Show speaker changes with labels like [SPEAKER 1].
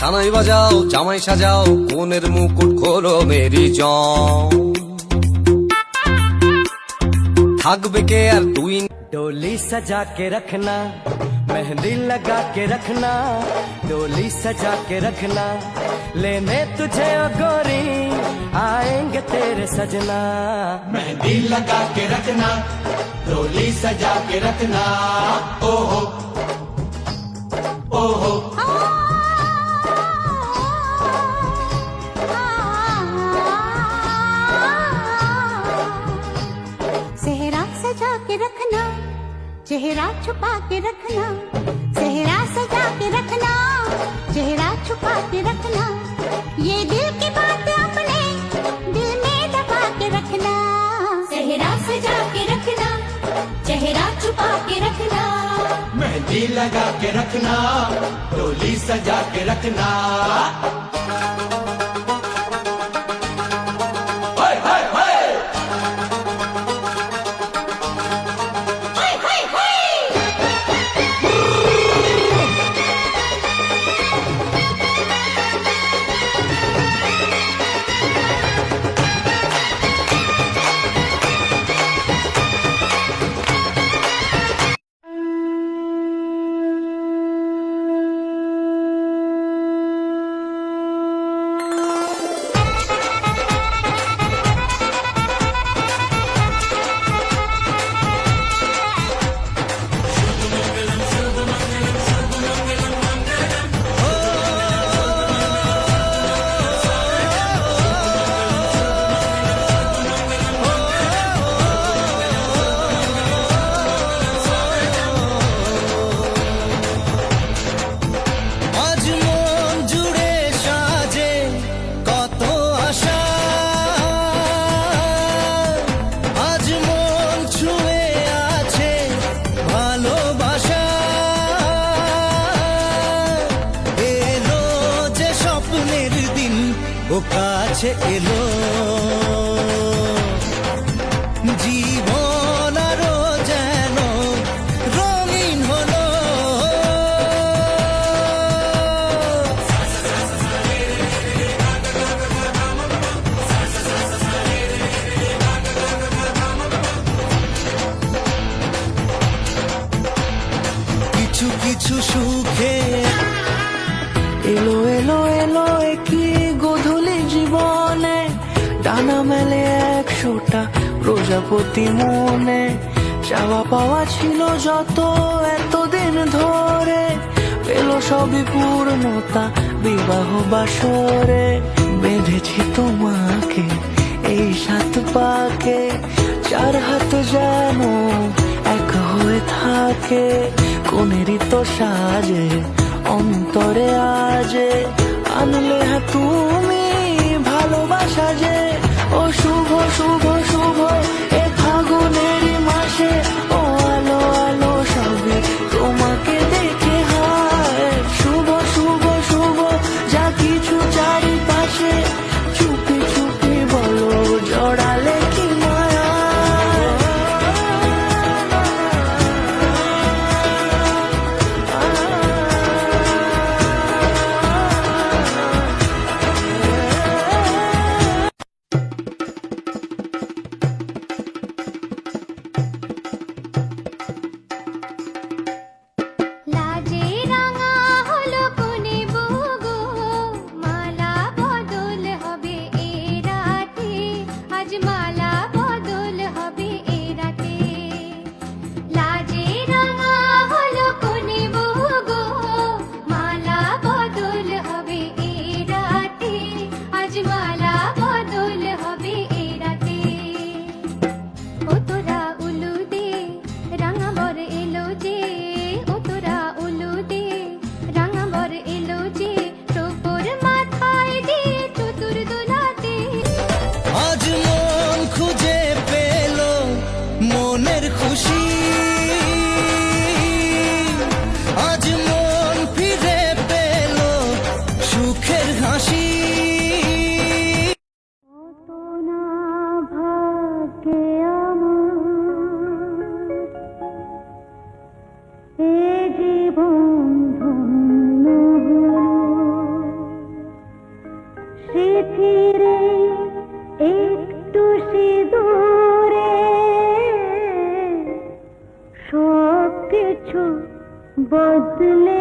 [SPEAKER 1] সানাই বাজাও জামাই সাজাও কোনের মুকুট খোলো মেরি জং থাকবে কে আর তুই
[SPEAKER 2] डोली सजा के रखना मेहंदी लगा के रखना डोली सजा के रखना लेने तुझे ओ गोरी आएंगे तेरे सजना
[SPEAKER 3] मेहंदी लगा के रखना डोली सजा के रखना ओहो ओहो
[SPEAKER 4] सेहरा सजा के रखना चेहरा छुपा के रखना सेहरा सजा के रखना चेहरा छुपा के रखना ये दिल की बात अपने दिल में दबा के रखना सेहरा सजा के रखना चेहरा छुपा के रखना
[SPEAKER 3] मेहंदी लगा के रखना डोली सजा के रखना
[SPEAKER 2] ও কাছে এলো জীবন আরো যেন রঙিন হলো কিছু কিছু সুখে এলো এলো এলো কি গোধূলি জীবনে ডানা মেলে 100টা প্রজাপতি মনে চাওয়া পাওয়া ছিল যত এতদিন ধরে পেল সবই পূর্ণতা বিবাহ বাসরে বেঁধেছি তোমাকে এই 7 পাকে 4 হাত যেন এক হয়ে থাকে কোনেরই তো সাজে অন্তরে আজে আনলে তুমি ভালোবাসা যে ও শুভ শুভ শুভ এ ফাগুনেরই মাসে ও আলো আলো সবে তোমাকে দেখে হয় শুভ শুভ শুভ যা কিছু চারিপাশে চুপি চুপি বলো জড়ালে কি মায়া জীবন ধন্য
[SPEAKER 5] ফিরে একটু সিঁদুরে সব কিছু বদলে